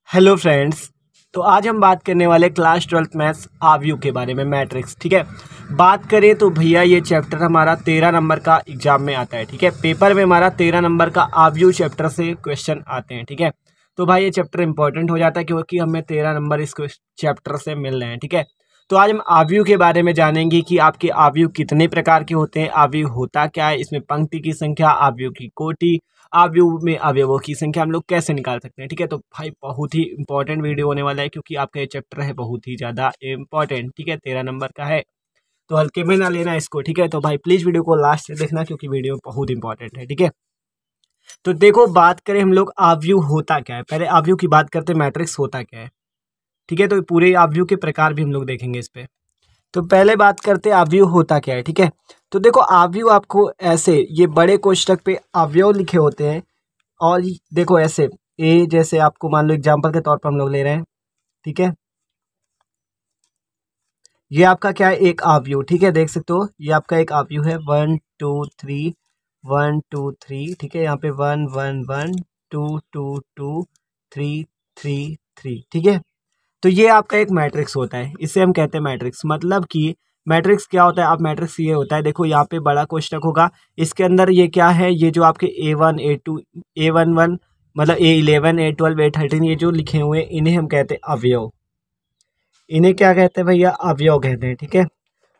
Hello friends. तो आज हम बात करने वाले क्लास 12th मैथ्स आव्यूह के बारे में, मैट्रिक्स। ठीक है, बात करें तो भैया ये चैप्टर हमारा 13 नंबर का एग्जाम में आता है। ठीक है, पेपर में हमारा 13 नंबर का आव्यूह चैप्टर से क्वेश्चन आते हैं। ठीक है, तो भाई ये चैप्टर इंपॉर्टेंट हो जाता है क्योंकि हमें 13 नंबर इस चैप्टर से मिल रहे हैं। ठीक है, तो आज हम आव्यूह के बारे में जानेंगे कि आपके आव्यूह कितने प्रकार के होते हैं, आव्यूह होता क्या है, इसमें पंक्ति की संख्या, आव्यूह की कोटि, आव्यूह में अवयवों की संख्या हम लोग कैसे निकाल सकते हैं। ठीक है, तो भाई बहुत ही इंपॉर्टेंट वीडियो होने वाला है क्योंकि आपका ये चैप्टर है बहुत ही ज़्यादा इंपॉर्टेंट। ठीक है, 13 नंबर का है तो हल्के में ना लेना इसको। ठीक है, तो भाई प्लीज़ वीडियो को लास्ट से देखना क्योंकि वीडियो बहुत इंपॉर्टेंट है। ठीक है, तो देखो बात करें हम लोग आव्यूह होता क्या है, पहले आव्यूह की बात करते हैं, मैट्रिक्स होता क्या है। ठीक है, तो पूरे आव्यूह के प्रकार भी हम लोग देखेंगे इस पे। तो पहले बात करते हैं आव्यूह होता क्या है। ठीक है, तो देखो आव्यूह आपको ऐसे ये बड़े कोष्ठक पे अवयव लिखे होते हैं और देखो ऐसे ए, जैसे आपको मान लो एग्जाम्पल के तौर पर हम लोग ले रहे हैं। ठीक है, ये आपका क्या है, एक आव्यूह। ठीक है, देख सकते हो ये आपका एक आव्यूह है, 1 2 3 1 2 3। ठीक है, यहाँ पे 1 1 1 2 2 2 3 3 3। ठीक है, तो ये आपका एक मैट्रिक्स होता है, इसे हम कहते हैं मैट्रिक्स। मतलब कि मैट्रिक्स क्या होता है, आप मैट्रिक्स ये होता है, देखो यहाँ पे बड़ा कोष्ठक होगा, इसके अंदर ये क्या है, ये जो आपके A1 A2 A11 मतलब A11 A12 A13 ये जो लिखे हुए हैं इन्हें हम कहते हैं अवयव। इन्हें क्या कहते हैं भैया, अवयव कहते हैं। ठीक है,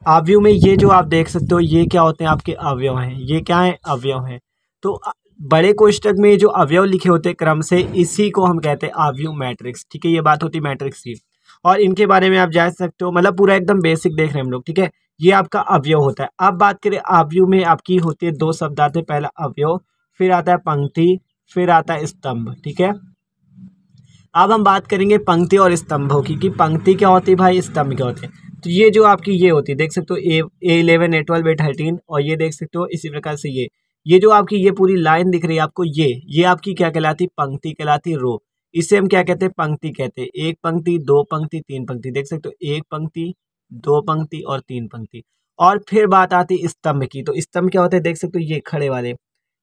अवयव में ये जो आप देख सकते हो ये क्या होते हैं, आपके अवयव हैं। ये क्या है, अवयव हैं। तो बड़े कोष्ठक में जो अवयव लिखे होते हैं क्रम से, इसी को हम कहते हैं आव्यूह मैट्रिक्स। ठीक है, ये बात होती है मैट्रिक्स की और इनके बारे में आप जान सकते हो, मतलब पूरा एकदम बेसिक देख रहे हैं हम लोग। ठीक है, ये आपका अवयव होता है। अब बात करें आव्यूह में आपकी होती है दो शब्द आते हैं, पहला अवयव, फिर आता है पंक्ति, फिर आता है स्तंभ। ठीक है, अब हम बात करेंगे पंक्ति और स्तंभों की कि पंक्ति क्या होती है भाई, स्तंभ क्या होते हैं। तो ये जो आपकी ये होती है, देख सकते हो A11 A12 A13 और ये देख सकते हो इसी प्रकार से ये जो आपकी ये पूरी लाइन दिख रही है आपको, ये आपकी क्या कहलाती, पंक्ति कहलाती, रो। इसे हम क्या कहते हैं, पंक्ति कहते हैं। एक पंक्ति, दो पंक्ति, तीन पंक्ति, देख सकते हो एक पंक्ति, दो पंक्ति और तीन पंक्ति। और फिर बात आती है स्तंभ की, तो स्तंभ क्या होते हैं, देख सकते हो ये खड़े वाले,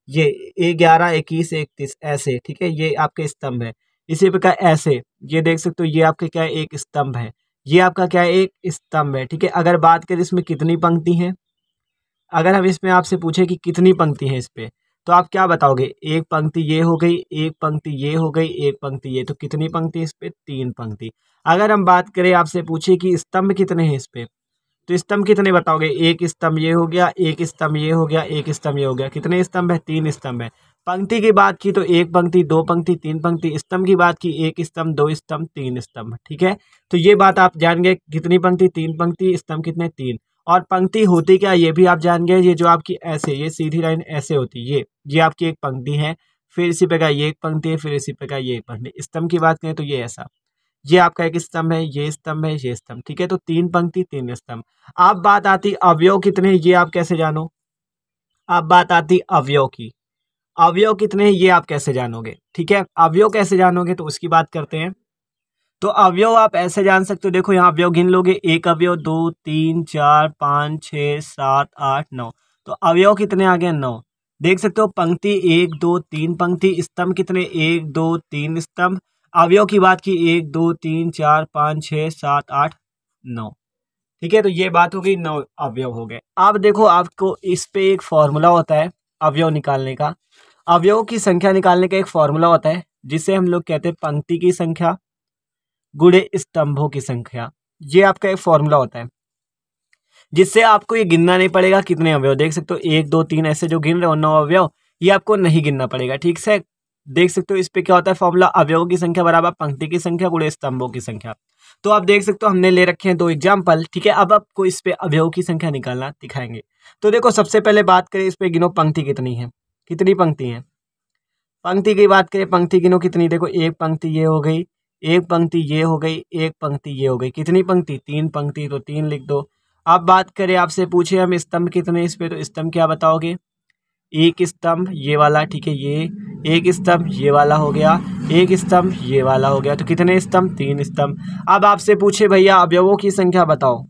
ये 11 21 31 ऐसे। ठीक है, ये आपके स्तंभ है। इसी प्रकार ऐसे ये देख सकते हो ये आपके क्या है, एक स्तंभ है। ये आपका क्या है, एक स्तंभ है। ठीक है, अगर बात करें इसमें कितनी पंक्ति हैं, अगर हम इसमें आपसे पूछे कि कितनी पंक्ति है इस पे, तो आप क्या बताओगे, एक पंक्ति ये हो गई, एक पंक्ति ये हो गई, एक पंक्ति ये, तो कितनी पंक्ति इस पे, तीन पंक्ति। अगर हम बात करें आपसे पूछे कि स्तंभ कितने हैं इस पे, तो स्तंभ कितने बताओगे, एक स्तंभ ये हो गया, एक स्तंभ ये हो गया, एक स्तंभ ये हो गया। कितने स्तंभ है, तीन स्तंभ है। पंक्ति की बात की तो एक पंक्ति, दो पंक्ति, तीन पंक्ति। स्तंभ की बात की एक स्तंभ, दो स्तंभ, तीन स्तंभ। ठीक है, तो ये बात आप जान गए, कितनी पंक्ति, तीन पंक्ति, स्तंभ कितने, तीन। और पंक्ति होती क्या, ये भी आप जान गए, ये जो आपकी ऐसे ये सीधी लाइन ऐसे होती है, ये आपकी एक पंक्ति है, फिर इसी प्रकार ये एक पंक्ति है, फिर इसी प्रकार ये एक पंक्ति। स्तंभ की बात करें तो ये ऐसा, ये आपका एक स्तंभ है, ये स्तंभ है, ये स्तंभ। ठीक है, तो तीन पंक्ति तीन स्तंभ। अब बात आती अवयव कितने हैं, ये आप कैसे जानो। अब बात आती अवयव की, अवयव कितने हैं ये आप कैसे जानोगे। ठीक है, अवयव कैसे जानोगे तो उसकी बात करते हैं। तो अवयव आप ऐसे जान सकते हो, देखो यहाँ अवयव गिन लोगे, एक अवयव, दो तीन चार पाँच छः सात आठ नौ, तो अवयव कितने आ गए, नौ। देख सकते हो पंक्ति एक दो तीन पंक्ति, स्तंभ कितने, एक दो तीन स्तंभ। अवयव की बात की एक दो तीन चार पाँच छः सात आठ नौ। ठीक है, तो ये बात हो गई, नौ अवयव हो गए। अब देखो आपको इस पे एक फॉर्मूला होता है अवयव निकालने का, अवयव की संख्या निकालने का एक फॉर्मूला होता है जिसे हम लोग कहते हैं पंक्ति की संख्या गुणे स्तंभों की संख्या। ये आपका एक फॉर्मूला होता है जिससे आपको ये गिनना नहीं पड़ेगा कितने अवयव, देख सकते हो एक दो तीन ऐसे जो गिन रहे हो नौ अवयव, ये आपको नहीं गिनना पड़ेगा। ठीक से देख सकते हो इस पे क्या होता है फॉर्मूला, अवयवों की संख्या बराबर पंक्ति की संख्या गुणे स्तंभों की संख्या। तो आप देख सकते हो हमने ले रखे हैं दो एग्जाम्पल। ठीक है, अब आपको इस पे अवयवों की संख्या निकालना दिखाएंगे। तो देखो सबसे पहले बात करें इस पे, गिनो पंक्ति कितनी है, कितनी पंक्ति है। पंक्ति की बात करें, पंक्ति गिनो कितनी, देखो एक पंक्ति ये हो गई, एक पंक्ति ये हो गई, एक पंक्ति ये हो गई। कितनी पंक्ति, तीन पंक्ति, तो तीन लिख दो। अब बात करें आपसे पूछे हम स्तंभ कितने इस पे, तो स्तंभ क्या बताओगे, एक स्तंभ ये वाला। ठीक है, ये एक स्तंभ ये वाला हो गया, एक स्तंभ ये वाला हो गया, तो कितने स्तंभ, तीन स्तंभ। अब आपसे पूछे भैया अवयवों की संख्या बताओ,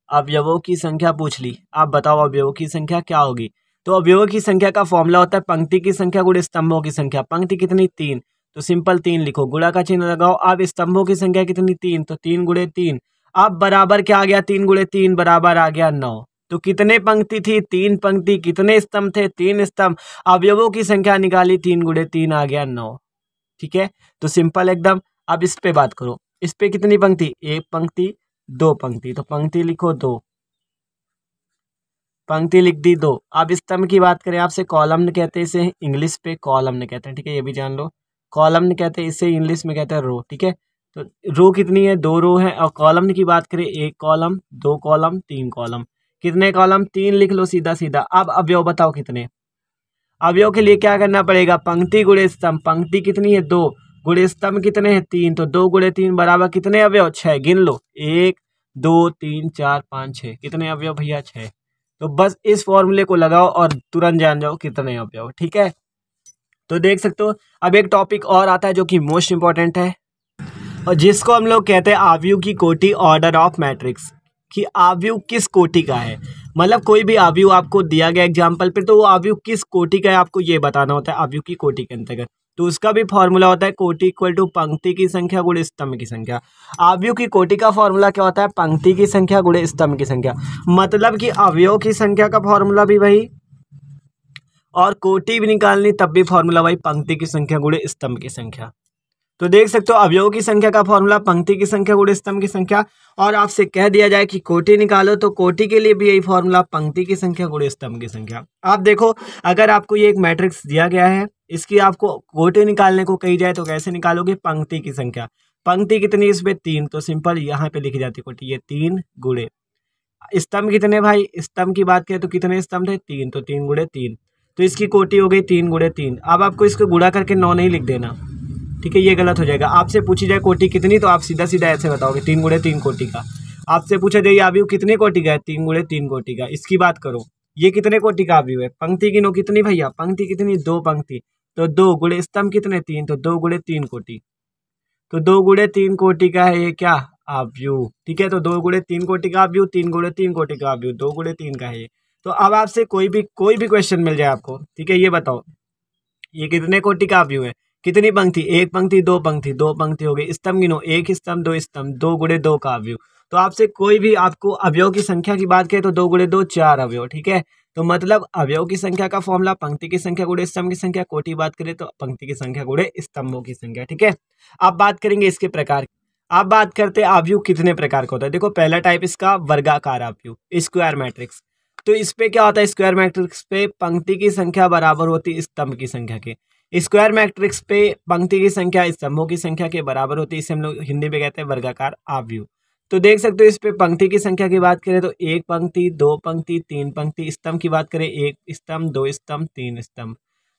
अवयवों की संख्या पूछ ली, आप बताओ अवयवों की संख्या क्या होगी। तो अवयवों की संख्या का फॉर्मूला होता है पंक्ति की संख्या गुणे स्तंभों की संख्या। पंक्ति कितनी, तीन, तो सिंपल 3 लिखो, गुणा का चिन्ह लगाओ। अब स्तंभों की संख्या कितनी 3, तो 3 गुणे 3। अब बराबर क्या आ गया, 3 गुणे 3 बराबर आ गया 9। तो कितने पंक्ति थी, 3 पंक्ति, कितने स्तंभ थे, 3 स्तंभ। अवयवों की संख्या निकाली, 3 गुणे 3 आ गया 9। ठीक है, तो सिंपल एकदम। अब इस पे बात करो, इस पे कितनी पंक्ति, एक पंक्ति, दो पंक्ति, तो पंक्ति लिखो 2, पंक्ति लिख दी 2। अब स्तंभ की बात करें आपसे, कॉलम कहते हैं इसे, इंग्लिश पे कॉलम कहते हैं। ठीक है, ये भी जान लो, कॉलम कहते हैं इसे, इंग्लिश में कहते हैं रो। ठीक है, तो रो कितनी है, 2 रो है। और कॉलम की बात करें, 1 कॉलम, 2 कॉलम, 3 कॉलम। कितने कॉलम, 3 लिख लो सीधा सीधा। अब अवयव बताओ कितने। अवयव के लिए क्या करना पड़ेगा, पंक्ति गुणे स्तंभ। पंक्ति कितनी है 2, गुणे स्तंभ कितने हैं 3, तो 2 गुणे 3 बराबर कितने अवयव, 6। गिन लो, 1 2 3 4 5 6। कितने अवयव भैया, 6। तो बस इस फॉर्मूले को लगाओ और तुरंत जान जाओ कितने अवयव। ठीक है, तो देख सकते हो। अब एक टॉपिक और आता है जो कि मोस्ट इंपॉर्टेंट है, और जिसको हम लोग कहते हैं आव्यूह की कोटि, ऑर्डर ऑफ मैट्रिक्स। कि आव्यूह किस कोटि का है, मतलब कोई भी आव्यूह आपको दिया गया एग्जाम्पल पे, तो वो आव्यूह किस कोटि का है आपको ये बताना होता है आव्यूह की कोटि के अंतर्गत। तो उसका भी फॉर्मूला होता है कोटि इक्वल टू पंक्ति की संख्या गुणे स्तंभ की संख्या। आव्यूह की कोटि का फॉर्मूला क्या होता है, पंक्ति की संख्या गुणे स्तंभ की संख्या। मतलब कि अवयव की संख्या का फॉर्मूला भी वही, और कोटि भी निकालनी तब भी फॉर्मूला वही, पंक्ति की संख्या गुणे स्तंभ की संख्या। तो देख सकते हो, अवयवों की संख्या का फॉर्मूला पंक्ति की संख्या गुणे स्तंभ की संख्या। और आपसे कह दिया जाए कि कोटि निकालो, तो कोटि के लिए भी यही फॉर्मूला, पंक्ति की संख्या गुणे स्तंभ की संख्या। आप देखो, अगर आपको ये एक मैट्रिक्स दिया गया है, इसकी आपको कोटि निकालने को कही जाए तो कैसे निकालोगे, पंक्ति की संख्या। पंक्ति कितनी इसमें 3, तो सिंपल यहाँ पे लिखी जाती कोटि, ये 3 गुणे स्तंभ कितने भाई, स्तंभ की बात करें तो कितने स्तंभ थे 3, तो 3 गुणे 3। तो इसकी कोटि हो गई 3 गुणे 3। अब आपको इसको गुणा करके 9 नहीं लिख देना, ठीक है, ये गलत हो जाएगा। आपसे पूछी जाए कोटि कितनी, तो आप सीधा सीधा ऐसे बताओगे 3 गुणे 3 कोटि का। आपसे पूछा जाए अवयव कितने कोटि का है, 3 गुणे 3 कोटि का। इसकी बात करो, ये कितने कोटि का अवयव है, पंक्ति गिनो कितनी भैया, पंक्ति कितनी, 2 पंक्ति, तो 2 गुणे स्तंभ कितने 3, तो 2 गुणे 3 कोटि। तो 2 गुणे 3 कोटि का है ये क्या, अवयव। ठीक है, तो 2 गुणे 3 कोटि का अवयव, 3 गुणे 3 कोटि का अवयव, 2 गुणे 3 का है ये। तो अब आपसे कोई भी क्वेश्चन मिल जाए आपको, ठीक है, ये बताओ ये कितने कोटि का अवयव है, कितनी पंक्ति, 1 पंक्ति, 2 पंक्ति, 2 पंक्ति हो गई। स्तंभ गिनो, 1 स्तंभ, 2 स्तंभ, 2 गुणे 2 का अवयव। तो आपसे कोई भी आपको अवयव की संख्या की बात करें तो 2 गुणे 2 4 अवयव। ठीक है, तो मतलब अवयव की संख्या का फॉर्मूला पंक्ति की संख्या गुणे स्तंभ की संख्या, कोटि बात करें तो पंक्ति की संख्या गुणे स्तंभों की संख्या। ठीक है, अब बात करेंगे इसके प्रकार। अब बात करते हैं अवयव कितने प्रकार का होता है। देखो, पहला टाइप इसका वर्गाकार अवयव, स्क्वायर मैट्रिक्स। तो इस पे क्या होता है, स्क्वायर मैट्रिक्स पे पंक्ति की संख्या बराबर होती है स्तंभ की संख्या के। स्क्वायर मैट्रिक्स पे पंक्ति की संख्या स्तंभों की संख्या के बराबर होती है, इसे हम लोग हिंदी में कहते हैं वर्गाकार अवयव। तो देख सकते हो, इस पे पंक्ति की संख्या की बात करें तो 1 पंक्ति, 2 पंक्ति, 3 पंक्ति। स्तंभ की बात करें 1 स्तंभ, 2 स्तंभ, 3 स्तंभ।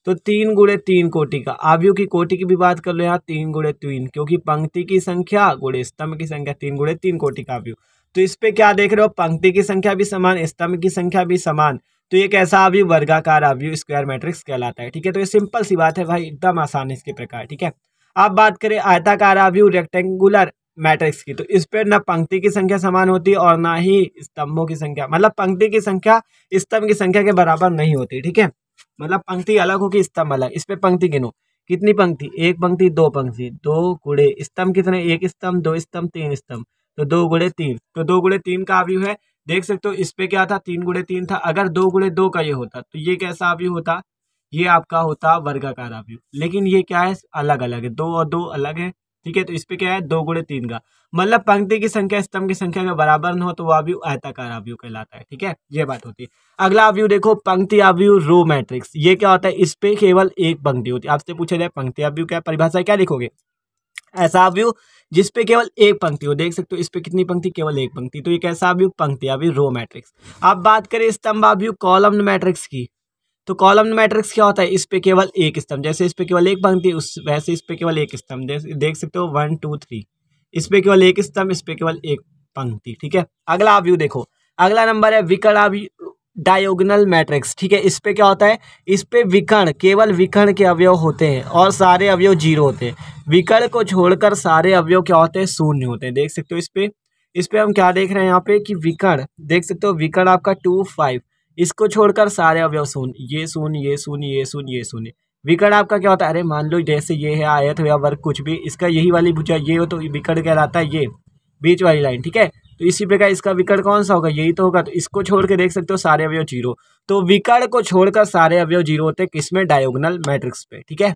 तो 3 गुणे 3 कोटि का। अवयव की कोटि की भी बात कर लो यहाँ, 3 गुणे 3, क्योंकि पंक्ति की संख्या गुणे स्तंभ की संख्या, 3 गुणे 3 कोटि का अवयव। तो इस पे क्या देख रहे हो, पंक्ति की संख्या भी समान, स्तंभ की संख्या भी समान। तो ये कैसा अवयव, वर्गाकार अवयव, स्क्वायर मैट्रिक्स कहलाता है। ठीक है, तो ये सिंपल सी बात है भाई, एकदम आसान है इसके प्रकार। ठीक है, अब बात करें आयताकार अवयव, रेक्टेंगुलर मैट्रिक्स की। तो इस पर ना पंक्ति की संख्या समान होती है और ना ही स्तंभों की संख्या, मतलब पंक्ति की संख्या स्तंभ की संख्या के बराबर नहीं होती। ठीक है, मतलब पंक्ति अलग होगी स्तंभ अलग। इस पे पंक्ति गिनो, कितनी पंक्ति, 1 पंक्ति, 2 पंक्ति, 2 गुणे स्तंभ कितने, 1 स्तंभ, 2 स्तंभ, 3 स्तंभ, तो 2 गुणे 3। तो 2 गुणे 3 का अवयव है। देख सकते हो, इस पे क्या था, 3 गुणे 3 था। अगर 2 गुणे 2 का ये होता तो ये कैसा अवयव होता, ये आपका होता वर्गाकार अवयव। लेकिन ये क्या है, अलग अलग है, 2 और 2 अलग है। ठीक है, तो इस पे क्या है, 2 गुणे 3 का, मतलब पंक्ति की संख्या स्तंभ की संख्या के बराबर न हो तो वो अवयव आयताकार अवयव कहलाता है। ठीक है, ये बात होती है। अगला अवयव देखो, पंक्ति अवयव रो मैट्रिक्स। ये क्या होता है, इस पे केवल एक पंक्ति होती है। आपसे पूछा जाए पंक्ति अवयव क्या परिभाषा, क्या लिखोगे, ऐसा अवयव जिसपे केवल एक पंक्ति हो। देख सकते हो, इस पे कितनी पंक्ति, केवल एक पंक्ति। तो ये कैसा अवयव, पंक्ति अवयव, रो मैट्रिक्स। अब बात करें स्तंभ अवयव, कॉलम मैट्रिक्स की। तो कॉलम मैट्रिक्स क्या होता है, इस पे केवल एक स्तंभ, जैसे इस पे केवल एक पंक्ति, उस वैसे इस पे केवल एक स्तंभ। देख सकते हो 1 2 3, इस पे केवल एक स्तंभ, इस पे केवल एक पंक्ति। ठीक है, अगला अवयव देखो, अगला नंबर है विकर्ण अवयव, डायगोनल मैट्रिक्स। ठीक है, इस पे क्या होता है, इस पे विकर्ण, केवल विकर्ण के अवयव होते हैं और सारे अवयव 0 होते हैं। विकर्ण को छोड़कर सारे अवयव क्या होते हैं, शून्य होते हैं। देख सकते हो, इस पे हम क्या देख रहे हैं यहाँ पे कि विकर्ण, देख सकते हो विकर्ण आपका 2 5, इसको छोड़कर सारे अवयव शून्य, ये शून्य, ये शून्य, ये शून्य, ये शून्य। विकर्ण आपका क्या होता है, अरे मान लो जैसे ये है आयत या वर्ग कुछ भी, इसका यही वाली भुजा ये हो तो विकर्ण कहलाता है, ये बीच वाली लाइन, ठीक है। तो इसी प्रकार इसका विकर्ण कौन सा होगा, यही तो होगा। तो इसको छोड़ के देख सकते हो सारे अवयव जीरो। तो विकर्ण को छोड़कर सारे अवयव जीरो होते हैं किसमें, डायगोनल मैट्रिक्स पे, ठीक है।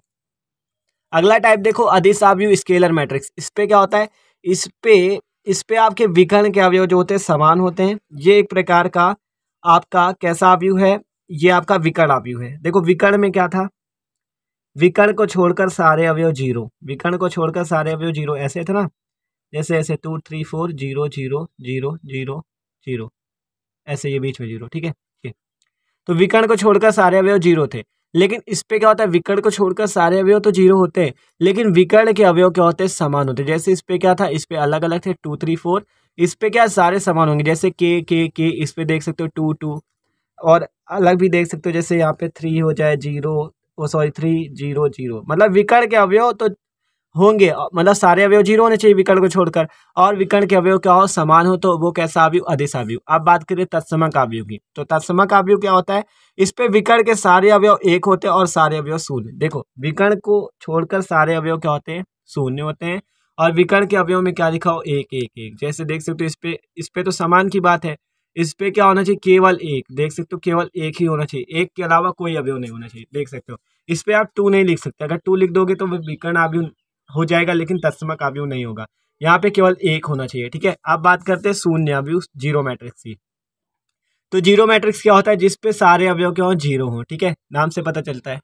अगला टाइप देखो अदिश आव्यूह स्केलर मैट्रिक्स। इस पे क्या होता है, इस पे आपके विकर्ण के अवयव जो होते हैं समान होते हैं। ये एक प्रकार का आपका कैसा आव्यूह है, ये आपका विकर्ण आव्यूह है। देखो विकर्ण में क्या था, विकर्ण को छोड़कर सारे अवयव जीरो, विकर्ण को छोड़कर सारे अवयव जीरो, ऐसे थे ना, जैसे ऐसे 2 3 4 0 0 0 0 0, ऐसे ये बीच में जीरो, ठीक है। ये तो विकर्ण को छोड़कर सारे अवयव जीरो थे। लेकिन इस पे क्या होता है, विकर्ण को छोड़कर सारे अवयव तो जीरो होते हैं, लेकिन विकर्ण के अवयव क्या होते हैं, समान होते हैं। जैसे इस पे क्या था, इस पे अलग अलग थे 2 3 4, इस पे क्या सारे समान होंगे, जैसे के इस पे देख सकते हो 2 2, और अलग भी देख सकते हो, जैसे यहाँ पे 3 हो जाए 0, ओ सॉरी 3 0 0, मतलब विकर्ण के अवयव तो होंगे, मतलब सारे अवयव जीरो होने चाहिए विकर्ण को छोड़कर, और विकर्ण के अवयव क्या हो, समान हो, तो वो कैसा आव्यूह, अदिश आव्यूह। अब बात करें तत्समक आव्यूह की, तो तत्समक आव्यूह क्या होता है, इस पे विकर्ण के सारे अवयव एक होते हैं और सारे अवयव शून्य। देखो विकर्ण को छोड़कर सारे अवयव क्या होते हैं, शून्य होते हैं, और विकर्ण के अवयव में क्या लिखा हो, एक एक एक। जैसे देख सकते हो इस पे तो समान की बात है, इस पे क्या होना चाहिए, केवल एक, देख सकते हो केवल एक ही होना चाहिए, एक के अलावा कोई अवयव नहीं होना चाहिए, देख सकते हो। इस पे आप 2 नहीं लिख सकते, अगर 2 लिख दोगे तो वो विकर्ण आव्यूह हो जाएगा, लेकिन तत्समक आव्यूह नहीं होगा। यहाँ पे केवल एक होना चाहिए, ठीक है। अब बात करते हैं शून्य आव्यूह जीरो मैट्रिक्स की। तो जीरो मैट्रिक्स क्या होता है, जिसपे सारे अवयव क्या हो, जीरो हो, ठीक है, नाम से पता चलता है।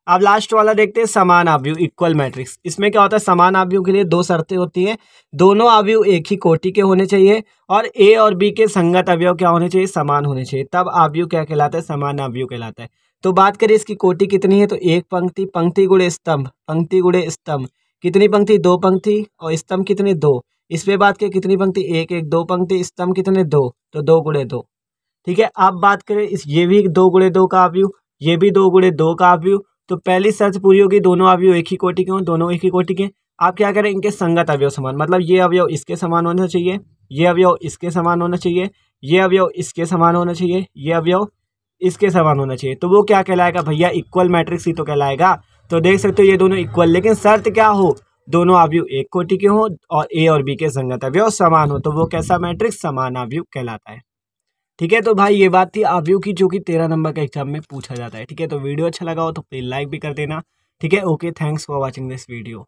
अब लास्ट वाला देखते हैं समान आव्यूह इक्वल मैट्रिक्स। इसमें क्या होता है, समान आव्यूह के लिए दो शर्तें होती हैं, दोनों आव्यूह एक ही कोटि के होने चाहिए, और ए और बी के संगत अवयव क्या होने चाहिए, समान होने चाहिए, तब आव्यूह क्या कहलाता है, समान आव्यूह कहलाता है। तो बात करें इसकी कोटि कितनी है, तो एक पंक्ति, पंक्ति गुणे स्तंभ, पंक्ति गुणे स्तंभ, कितनी पंक्ति, दो पंक्ति, और स्तंभ कितने, दो। इस पे बात करें कितनी पंक्ति, एक एक, दो पंक्ति, स्तंभ कितने, दो, तो 2 गुणे 2, ठीक है। अब बात करें ये भी 2 गुणे 2 का आव्यूह, ये भी 2 गुणे 2 का आव्यूह। तो पहली शर्त पूरी होगी, दोनों अवयव एक ही कोटि के हों, दोनों एक ही कोटि के। आप क्या करें, इनके संगत अवयव समान, मतलब ये अवयव इसके समान होना चाहिए, ये अवयव इसके समान होना चाहिए, ये अवयव इसके समान होना चाहिए, ये अवयव इसके समान होना चाहिए। तो वो क्या कहलाएगा भैया, इक्वल मैट्रिक्स ही तो कहलाएगा। तो देख सकते हो ये दोनों इक्वल, लेकिन शर्त क्या हो, दोनों अवयव एक कोटि के हों और ए और बी के संगत अवयव समान हो, तो वो कैसा मैट्रिक्स, समान अवयव कहलाता है, ठीक है। तो भाई ये बात थी आव्यूह की, जो कि 13 नंबर के एग्जाम में पूछा जाता है, ठीक है। तो वीडियो अच्छा लगा हो तो प्लीज लाइक भी कर देना, ठीक है। Okay, thanks for watching this video.